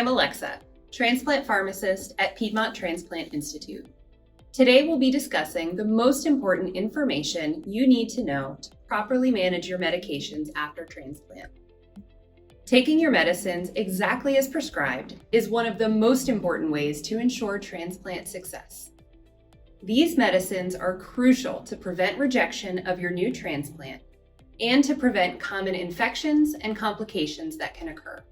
I'm Alexa, transplant pharmacist at Piedmont Transplant Institute. Today we'll be discussing the most important information you need to know to properly manage your medications after transplant. Taking your medicines exactly as prescribed is one of the most important ways to ensure transplant success. These medicines are crucial to prevent rejection of your new transplant and to prevent common infections and complications that can occur.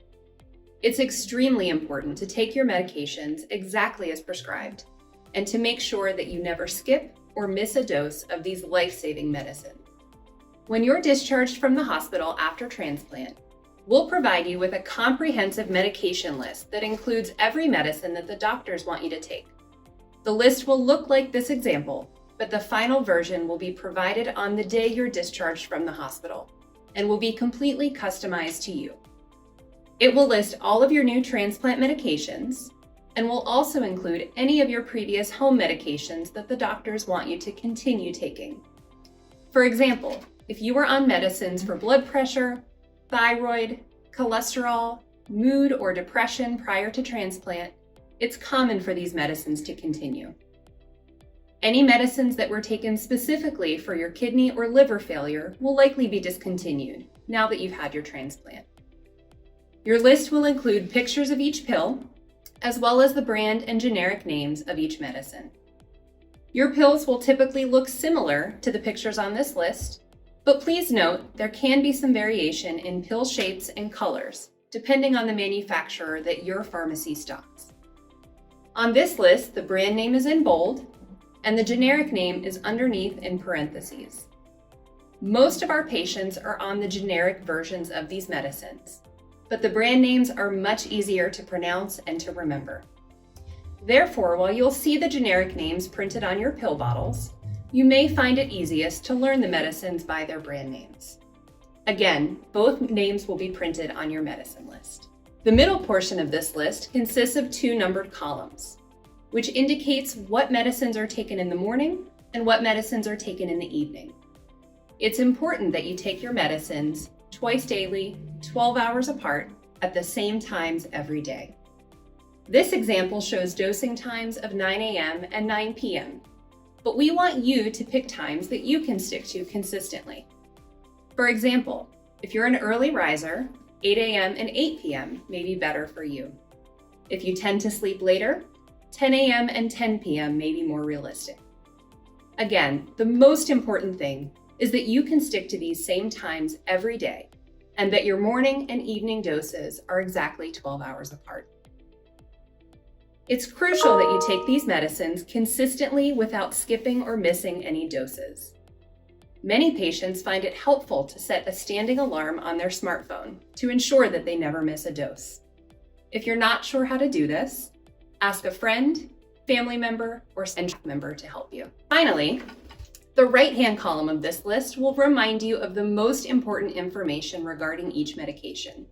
It's extremely important to take your medications exactly as prescribed and to make sure that you never skip or miss a dose of these life-saving medicines. When you're discharged from the hospital after transplant, we'll provide you with a comprehensive medication list that includes every medicine that the doctors want you to take. The list will look like this example, but the final version will be provided on the day you're discharged from the hospital and will be completely customized to you. It will list all of your new transplant medications and will also include any of your previous home medications that the doctors want you to continue taking. For example, if you were on medicines for blood pressure, thyroid, cholesterol, mood, or depression prior to transplant, it's common for these medicines to continue. Any medicines that were taken specifically for your kidney or liver failure will likely be discontinued now that you've had your transplant. Your list will include pictures of each pill, as well as the brand and generic names of each medicine. Your pills will typically look similar to the pictures on this list, but please note there can be some variation in pill shapes and colors, depending on the manufacturer that your pharmacy stocks. On this list, the brand name is in bold, and the generic name is underneath in parentheses. Most of our patients are on the generic versions of these medicines, but the brand names are much easier to pronounce and to remember. Therefore, while you'll see the generic names printed on your pill bottles, you may find it easiest to learn the medicines by their brand names. Again, both names will be printed on your medicine list. The middle portion of this list consists of two numbered columns, which indicates what medicines are taken in the morning and what medicines are taken in the evening. It's important that you take your medicines twice daily, 12 hours apart, at the same times every day. This example shows dosing times of 9 a.m. and 9 p.m., but we want you to pick times that you can stick to consistently. For example, if you're an early riser, 8 a.m. and 8 p.m. may be better for you. If you tend to sleep later, 10 a.m. and 10 p.m. may be more realistic. Again, the most important thing is that you can stick to these same times every day and that your morning and evening doses are exactly 12 hours apart. It's crucial that you take these medicines consistently without skipping or missing any doses. Many patients find it helpful to set a standing alarm on their smartphone to ensure that they never miss a dose. If you're not sure how to do this, ask a friend, family member, or staff member to help you. Finally, the right-hand column of this list will remind you of the most important information regarding each medication,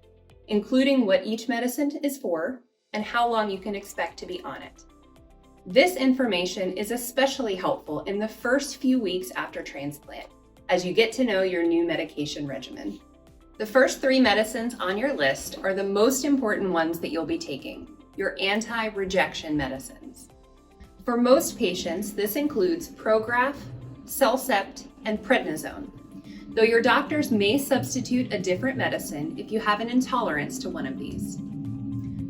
including what each medicine is for and how long you can expect to be on it. This information is especially helpful in the first few weeks after transplant, as you get to know your new medication regimen. The first 3 medicines on your list are the most important ones that you'll be taking, your anti-rejection medicines. For most patients, this includes Prograph, Celcept, and prednisone, though your doctors may substitute a different medicine if you have an intolerance to one of these.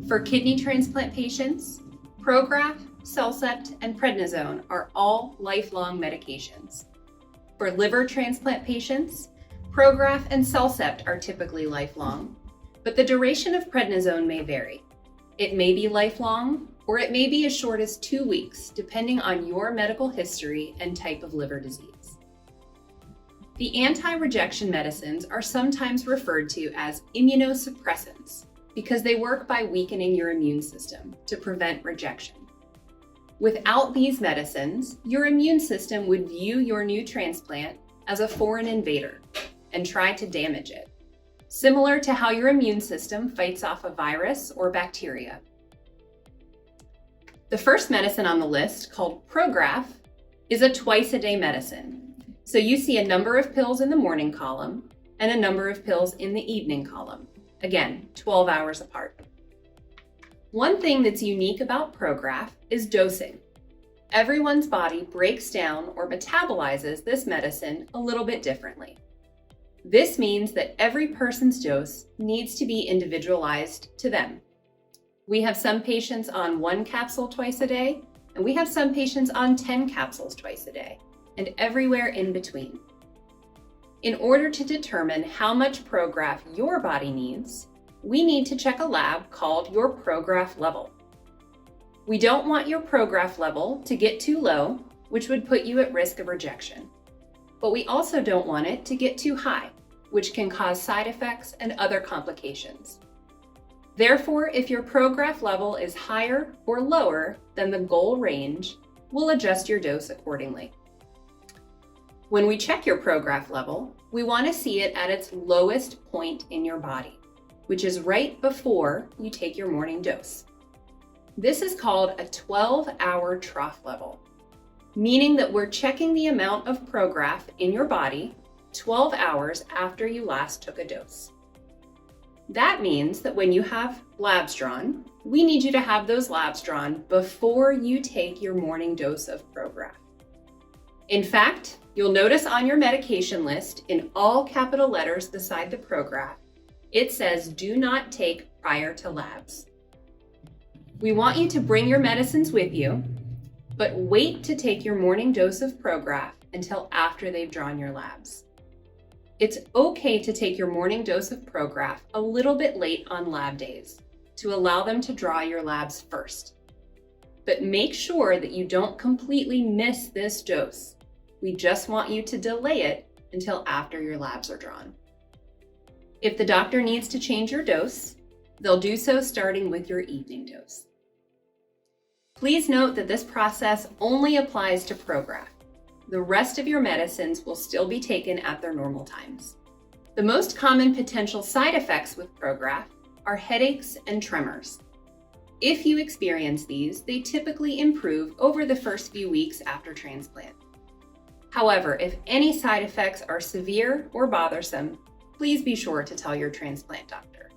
For kidney transplant patients, Prograph, Celcept, and prednisone are all lifelong medications. For liver transplant patients, Prograph and Celcept are typically lifelong, but the duration of prednisone may vary. It may be lifelong, or it may be as short as 2 weeks, depending on your medical history and type of liver disease. The anti-rejection medicines are sometimes referred to as immunosuppressants because they work by weakening your immune system to prevent rejection. Without these medicines, your immune system would view your new transplant as a foreign invader and try to damage it, similar to how your immune system fights off a virus or bacteria. The first medicine on the list, called Prograph, is a twice-a-day medicine. So you see a number of pills in the morning column and a number of pills in the evening column. Again, 12 hours apart. One thing that's unique about Prograph is dosing. Everyone's body breaks down or metabolizes this medicine a little bit differently. This means that every person's dose needs to be individualized to them. We have some patients on 1 capsule twice a day, and we have some patients on 10 capsules twice a day, and everywhere in between. In order to determine how much Prograph your body needs, we need to check a lab called your Prograph level. We don't want your Prograph level to get too low, which would put you at risk of rejection. But we also don't want it to get too high, which can cause side effects and other complications. Therefore, if your Prograph level is higher or lower than the goal range, we'll adjust your dose accordingly. When we check your Prograph level, we want to see it at its lowest point in your body, which is right before you take your morning dose. This is called a 12-hour trough level, meaning that we're checking the amount of Prograph in your body 12 hours after you last took a dose. That means that when you have labs drawn, we need you to have those labs drawn before you take your morning dose of Prograph. In fact, you'll notice on your medication list in all capital letters beside the Prograph, it says do not take prior to labs. We want you to bring your medicines with you, but wait to take your morning dose of Prograph until after they've drawn your labs. It's okay to take your morning dose of Prograph a little bit late on lab days to allow them to draw your labs first. But make sure that you don't completely miss this dose. We just want you to delay it until after your labs are drawn. If the doctor needs to change your dose, they'll do so starting with your evening dose. Please note that this process only applies to Prograph. The rest of your medicines will still be taken at their normal times. The most common potential side effects with Prograph are headaches and tremors. If you experience these, they typically improve over the first few weeks after transplant. However, if any side effects are severe or bothersome, please be sure to tell your transplant doctor.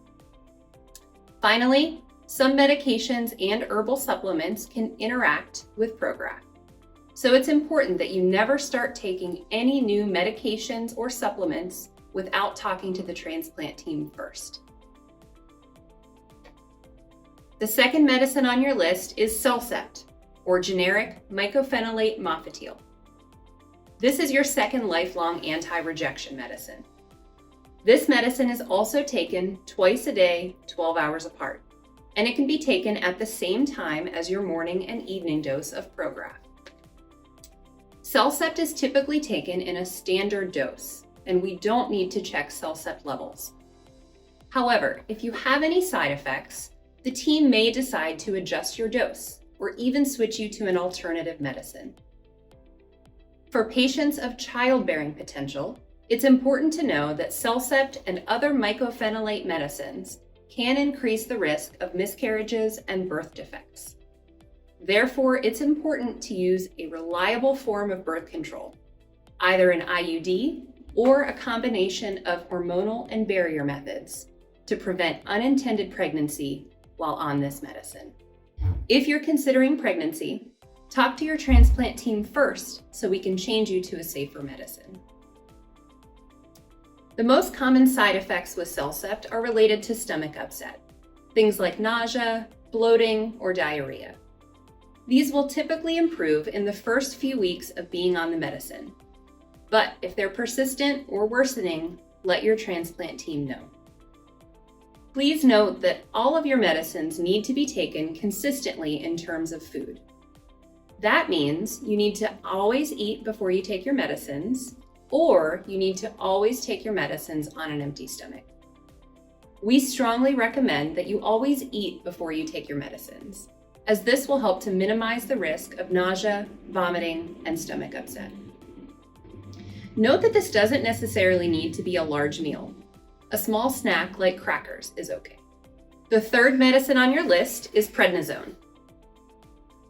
Finally, some medications and herbal supplements can interact with Prograph. So it's important that you never start taking any new medications or supplements without talking to the transplant team first. The second medicine on your list is Celcept, or generic mycophenolate mofetil. This is your second lifelong anti-rejection medicine. This medicine is also taken twice a day, 12 hours apart, and it can be taken at the same time as your morning and evening dose of Prograph. Celcept is typically taken in a standard dose, and we don't need to check Celcept levels. However, if you have any side effects, the team may decide to adjust your dose or even switch you to an alternative medicine. For patients of childbearing potential, it's important to know that Celcept and other mycophenolate medicines can increase the risk of miscarriages and birth defects. Therefore, it's important to use a reliable form of birth control, either an IUD or a combination of hormonal and barrier methods to prevent unintended pregnancy while on this medicine. If you're considering pregnancy, talk to your transplant team first so we can change you to a safer medicine. The most common side effects with Celcept are related to stomach upset, things like nausea, bloating, or diarrhea. These will typically improve in the first few weeks of being on the medicine. But if they're persistent or worsening, let your transplant team know. Please note that all of your medicines need to be taken consistently in terms of food. That means you need to always eat before you take your medicines, or you need to always take your medicines on an empty stomach. We strongly recommend that you always eat before you take your medicines, as this will help to minimize the risk of nausea, vomiting, and stomach upset. Note that this doesn't necessarily need to be a large meal. A small snack like crackers is okay. The third medicine on your list is prednisone.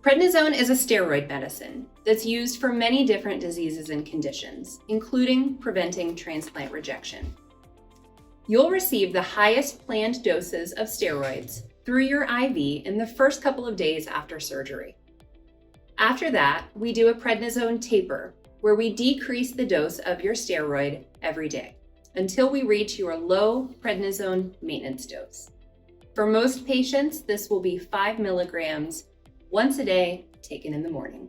Prednisone is a steroid medicine that's used for many different diseases and conditions, including preventing transplant rejection. You'll receive the highest planned doses of steroids through your IV in the first couple of days after surgery. After that, we do a prednisone taper, where we decrease the dose of your steroid every day until we reach your low prednisone maintenance dose. For most patients, this will be 5 milligrams once a day, taken in the morning.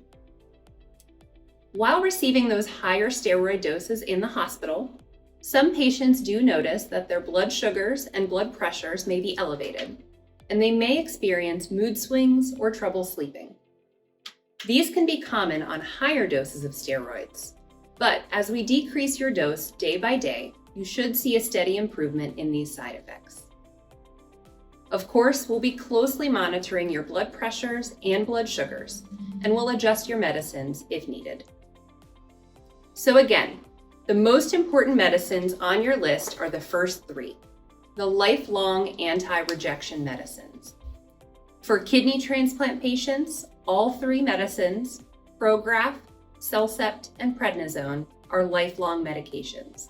While receiving those higher steroid doses in the hospital, some patients do notice that their blood sugars and blood pressures may be elevated, and they may experience mood swings or trouble sleeping. These can be common on higher doses of steroids, but as we decrease your dose day by day, you should see a steady improvement in these side effects. Of course, we'll be closely monitoring your blood pressures and blood sugars, and we'll adjust your medicines if needed. So again, the most important medicines on your list are the first 3, the lifelong anti-rejection medicines. For kidney transplant patients, all 3 medicines, Prograph, CellCept, and prednisone, are lifelong medications.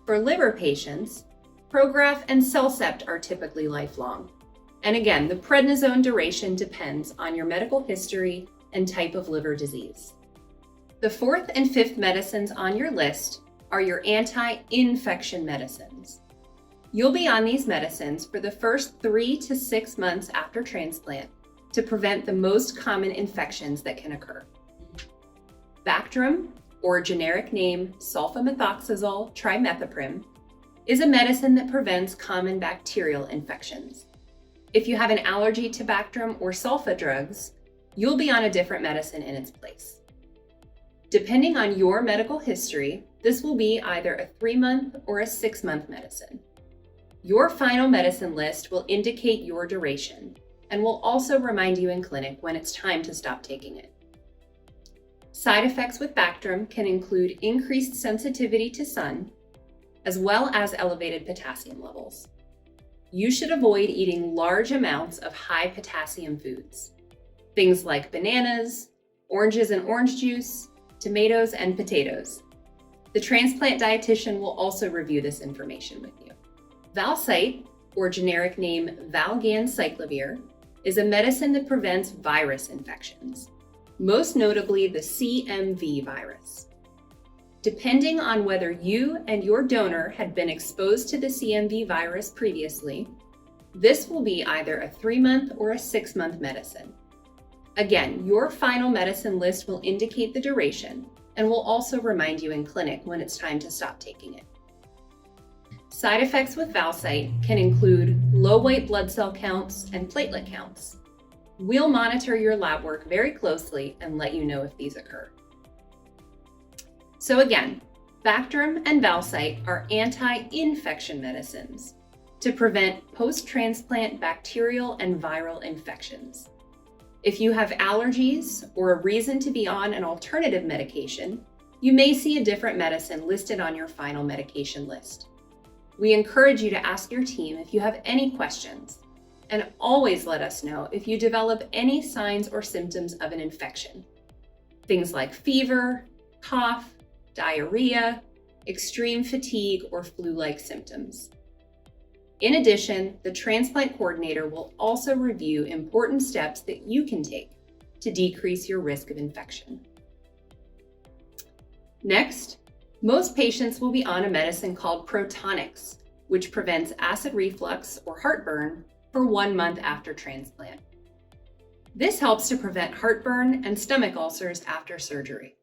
For liver patients, Prograph and CellCept are typically lifelong. And again, the prednisone duration depends on your medical history and type of liver disease. The 4th and 5th medicines on your list are your anti-infection medicines. You'll be on these medicines for the first 3 to 6 months after transplant to prevent the most common infections that can occur. Bactrim, or generic name sulfamethoxazole trimethoprim, is a medicine that prevents common bacterial infections. If you have an allergy to Bactrim or sulfa drugs, you'll be on a different medicine in its place. Depending on your medical history, this will be either a 3-month or a 6-month medicine. Your final medicine list will indicate your duration and will also remind you in clinic when it's time to stop taking it. Side effects with Bactrim can include increased sensitivity to sun, as well as elevated potassium levels. You should avoid eating large amounts of high potassium foods, things like bananas, oranges and orange juice, tomatoes, and potatoes. The transplant dietitian will also review this information with you. Valsite, or generic name valganciclovir, is a medicine that prevents virus infections, most notably the CMV virus. Depending on whether you and your donor had been exposed to the CMV virus previously, this will be either a 3-month or a 6-month medicine. Again, your final medicine list will indicate the duration and will also remind you in clinic when it's time to stop taking it. Side effects with Valsite can include low white blood cell counts and platelet counts. We'll monitor your lab work very closely and let you know if these occur. So again, Bactrim and Valsite are anti-infection medicines to prevent post-transplant bacterial and viral infections. If you have allergies or a reason to be on an alternative medication, you may see a different medicine listed on your final medication list. We encourage you to ask your team if you have any questions, and always let us know if you develop any signs or symptoms of an infection. Things like fever, cough, diarrhea, extreme fatigue, or flu-like symptoms. In addition, the transplant coordinator will also review important steps that you can take to decrease your risk of infection. Next, most patients will be on a medicine called Protonics, which prevents acid reflux or heartburn for 1 month after transplant. This helps to prevent heartburn and stomach ulcers after surgery.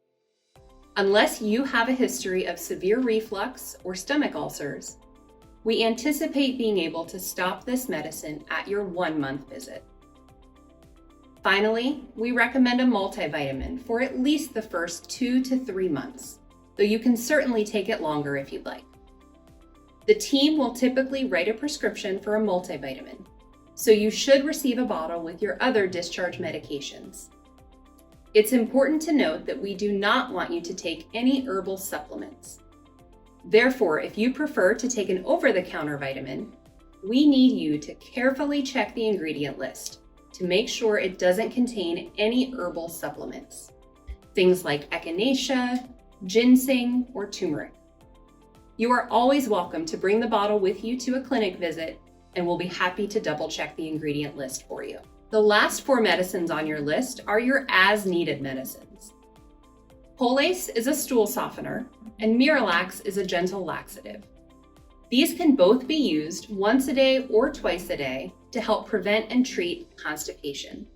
Unless you have a history of severe reflux or stomach ulcers, we anticipate being able to stop this medicine at your 1-month visit. Finally, we recommend a multivitamin for at least the first 2 to 3 months, though you can certainly take it longer if you'd like. The team will typically write a prescription for a multivitamin, so you should receive a bottle with your other discharge medications. It's important to note that we do not want you to take any herbal supplements. Therefore, if you prefer to take an over-the-counter vitamin, we need you to carefully check the ingredient list to make sure it doesn't contain any herbal supplements, things like echinacea, ginseng, or turmeric. You are always welcome to bring the bottle with you to a clinic visit and we'll be happy to double check the ingredient list for you. The last 4 medicines on your list are your as-needed medicines. Colace is a stool softener, and Miralax is a gentle laxative. These can both be used once a day or twice a day to help prevent and treat constipation.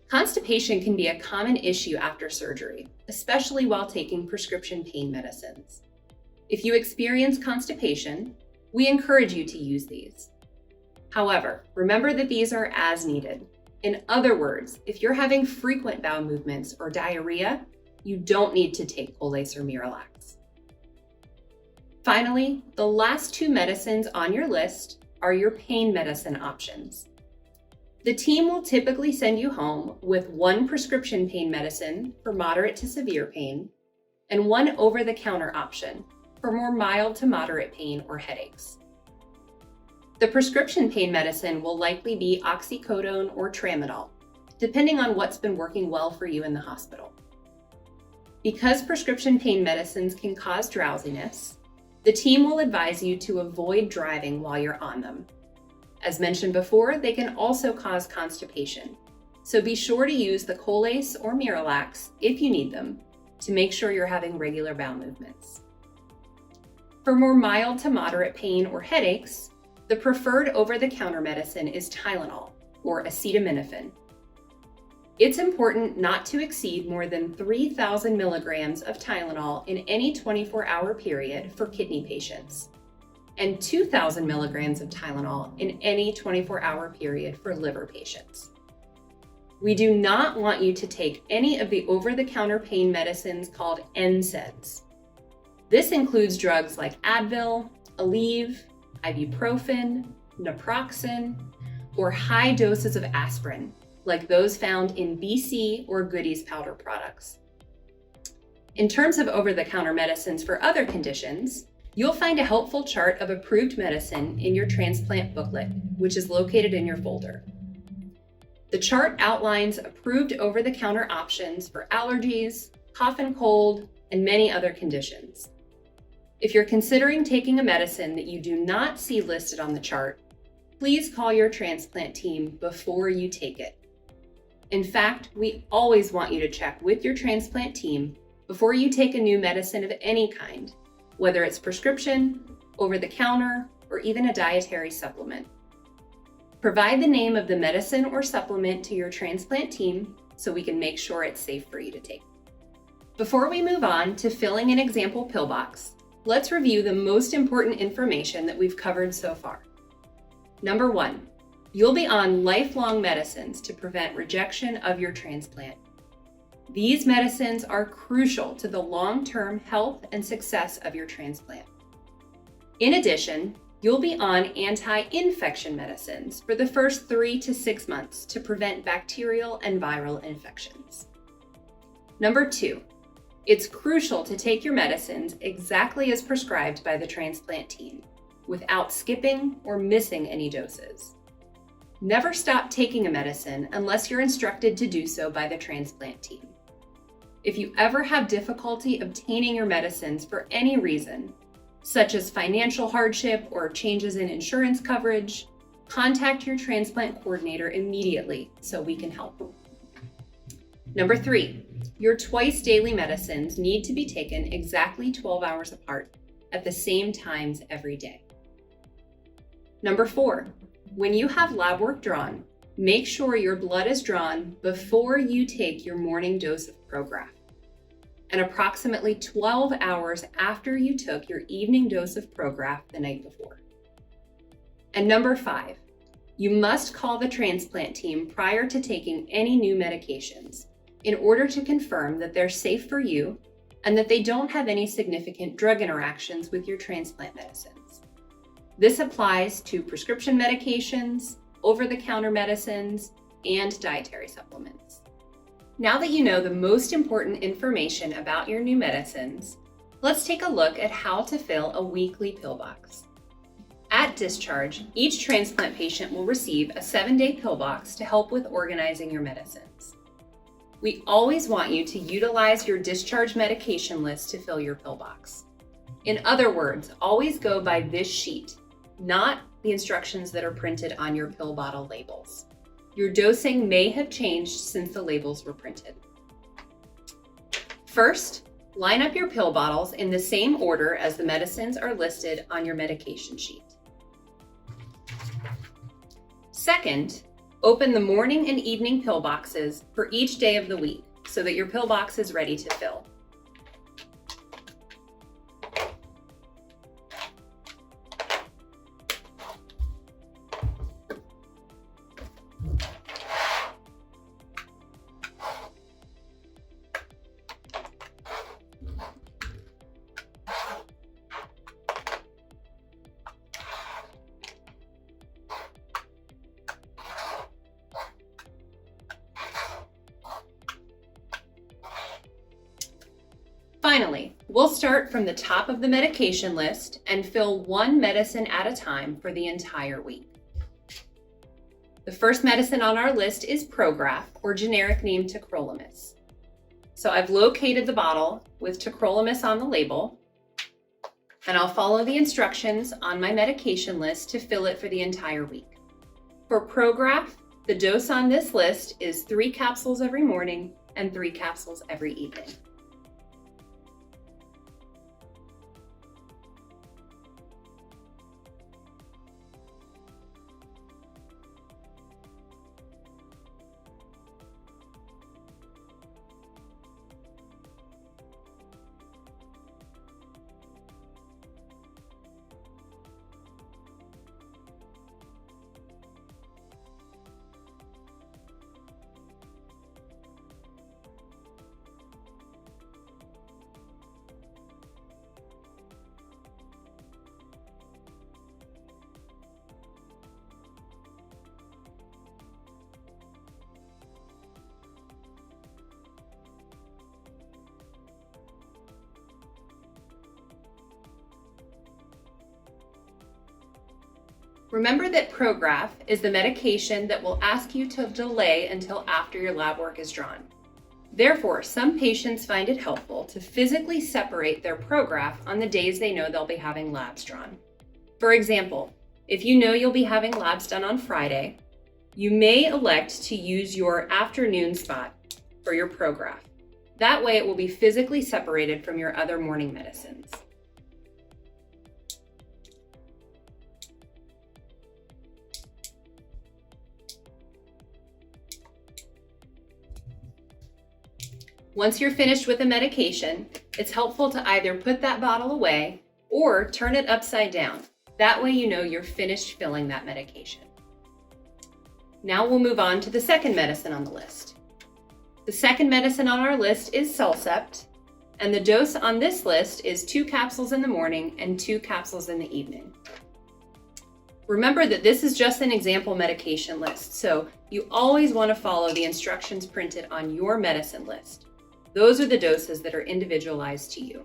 Constipation can be a common issue after surgery, especially while taking prescription pain medicines. If you experience constipation, we encourage you to use these. However, remember that these are as needed. In other words, if you're having frequent bowel movements or diarrhea, you don't need to take Colace or Miralax. Finally, the last 2 medicines on your list are your pain medicine options. The team will typically send you home with 1 prescription pain medicine for moderate to severe pain and 1 over-the-counter option for more mild to moderate pain or headaches. The prescription pain medicine will likely be oxycodone or tramadol, depending on what's been working well for you in the hospital. Because prescription pain medicines can cause drowsiness, the team will advise you to avoid driving while you're on them. As mentioned before, they can also cause constipation, so be sure to use the Colace or Miralax if you need them to make sure you're having regular bowel movements. For more mild to moderate pain or headaches, the preferred over-the-counter medicine is Tylenol or acetaminophen. It's important not to exceed more than 3,000 milligrams of Tylenol in any 24-hour period for kidney patients, and 2,000 milligrams of Tylenol in any 24-hour period for liver patients. We do not want you to take any of the over-the-counter pain medicines called NSAIDs. This includes drugs like Advil, Aleve, ibuprofen, naproxen, or high doses of aspirin, like those found in BC or Goody's powder products. In terms of over-the-counter medicines for other conditions, you'll find a helpful chart of approved medicine in your transplant booklet, which is located in your folder. The chart outlines approved over-the-counter options for allergies, cough and cold, and many other conditions. If you're considering taking a medicine that you do not see listed on the chart, please call your transplant team before you take it. In fact, we always want you to check with your transplant team before you take a new medicine of any kind, whether it's prescription, over-the-counter, or even a dietary supplement. Provide the name of the medicine or supplement to your transplant team so we can make sure it's safe for you to take. Before we move on to filling an example pill box, let's review the most important information that we've covered so far. Number 1, you'll be on lifelong medicines to prevent rejection of your transplant. These medicines are crucial to the long-term health and success of your transplant. In addition, you'll be on anti-infection medicines for the first 3 to 6 months to prevent bacterial and viral infections. Number 2, it's crucial to take your medicines exactly as prescribed by the transplant team, without skipping or missing any doses. Never stop taking a medicine unless you're instructed to do so by the transplant team. If you ever have difficulty obtaining your medicines for any reason, such as financial hardship or changes in insurance coverage, contact your transplant coordinator immediately so we can help. Number 3, your twice daily medicines need to be taken exactly 12 hours apart at the same times every day. Number 4, when you have lab work drawn, make sure your blood is drawn before you take your morning dose of Prograph, and approximately 12 hours after you took your evening dose of Prograph the night before. And number 5, you must call the transplant team prior to taking any new medications in order to confirm that they're safe for you and that they don't have any significant drug interactions with your transplant medicines. This applies to prescription medications, over-the-counter medicines, and dietary supplements. Now that you know the most important information about your new medicines, let's take a look at how to fill a weekly pill box. At discharge, each transplant patient will receive a 7-day pill box to help with organizing your medicines. We always want you to utilize your discharge medication list to fill your pill box. In other words, always go by this sheet, not the instructions that are printed on your pill bottle labels. Your dosing may have changed since the labels were printed. First, line up your pill bottles in the same order as the medicines are listed on your medication sheet. Second, open the morning and evening pill boxes for each day of the week so that your pill box is ready to fill. Finally, we'll start from the top of the medication list and fill one medicine at a time for the entire week. The first medicine on our list is Prograph, or generic name tacrolimus. So I've located the bottle with tacrolimus on the label, and I'll follow the instructions on my medication list to fill it for the entire week. For Prograph, the dose on this list is 3 capsules every morning and 3 capsules every evening. Remember that Prograph is the medication that will ask you to delay until after your lab work is drawn. Therefore, some patients find it helpful to physically separate their Prograph on the days they know they'll be having labs drawn. For example, if you know you'll be having labs done on Friday, you may elect to use your afternoon spot for your Prograph. That way it will be physically separated from your other morning medicines. Once you're finished with a medication, it's helpful to either put that bottle away or turn it upside down. That way you know you're finished filling that medication. Now we'll move on to the second medicine on the list. The second medicine on our list is Celcept, and the dose on this list is 2 capsules in the morning and 2 capsules in the evening. Remember that this is just an example medication list, so you always want to follow the instructions printed on your medicine list. Those are the doses that are individualized to you.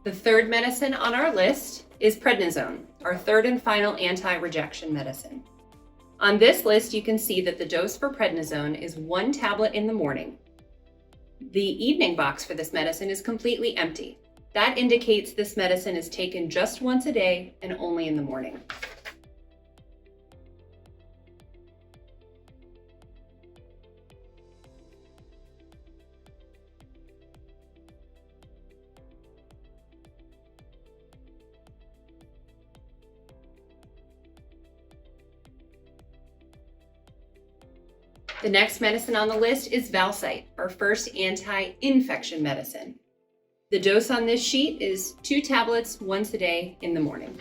The third medicine on our list is prednisone, our third and final anti-rejection medicine. On this list, you can see that the dose for prednisone is 1 tablet in the morning. The evening box for this medicine is completely empty. That indicates this medicine is taken just once a day and only in the morning. The next medicine on the list is Valsite, our first anti-infection medicine. The dose on this sheet is 2 tablets once a day in the morning.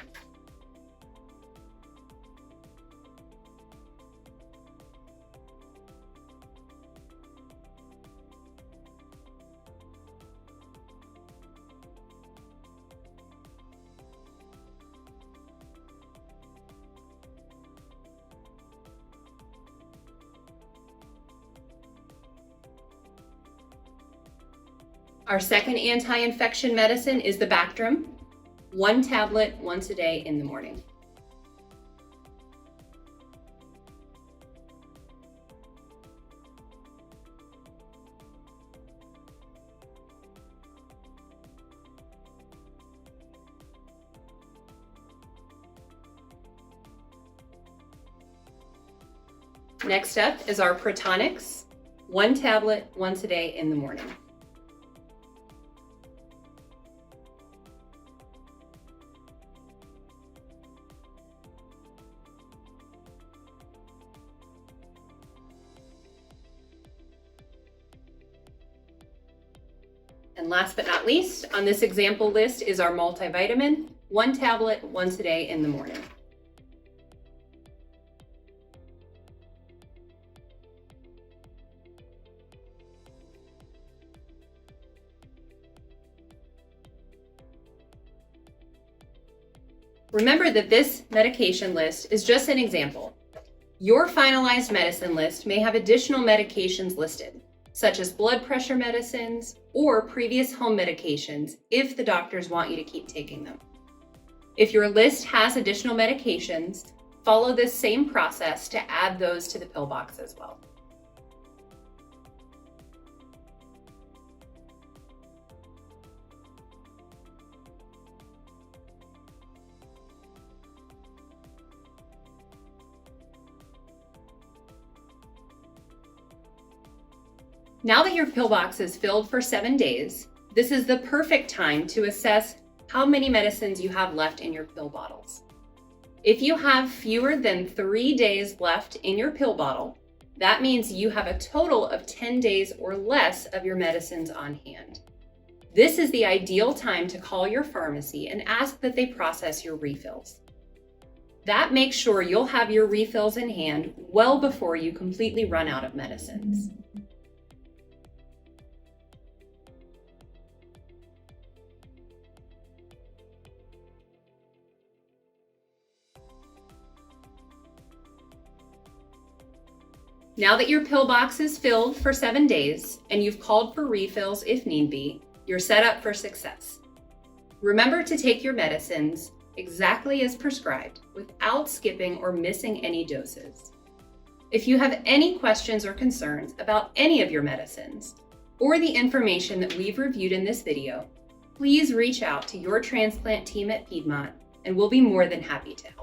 Our second anti-infection medicine is the Bactrim, 1 tablet once a day in the morning. Next up is our Protonics, 1 tablet once a day in the morning. And last but not least, on this example list is our multivitamin, 1 tablet once a day in the morning. Remember that this medication list is just an example. Your finalized medicine list may have additional medications listed, such as blood pressure medicines or previous home medications if the doctors want you to keep taking them. If your list has additional medications, follow this same process to add those to the pill box as well. Now that your pill box is filled for 7 days, this is the perfect time to assess how many medicines you have left in your pill bottles. If you have fewer than 3 days left in your pill bottle, that means you have a total of 10 days or less of your medicines on hand. This is the ideal time to call your pharmacy and ask that they process your refills. That makes sure you'll have your refills in hand well before you completely run out of medicines. Now that your pill box is filled for 7 days and you've called for refills if need be, you're set up for success. Remember to take your medicines exactly as prescribed without skipping or missing any doses. If you have any questions or concerns about any of your medicines or the information that we've reviewed in this video, please reach out to your transplant team at Piedmont and we'll be more than happy to help.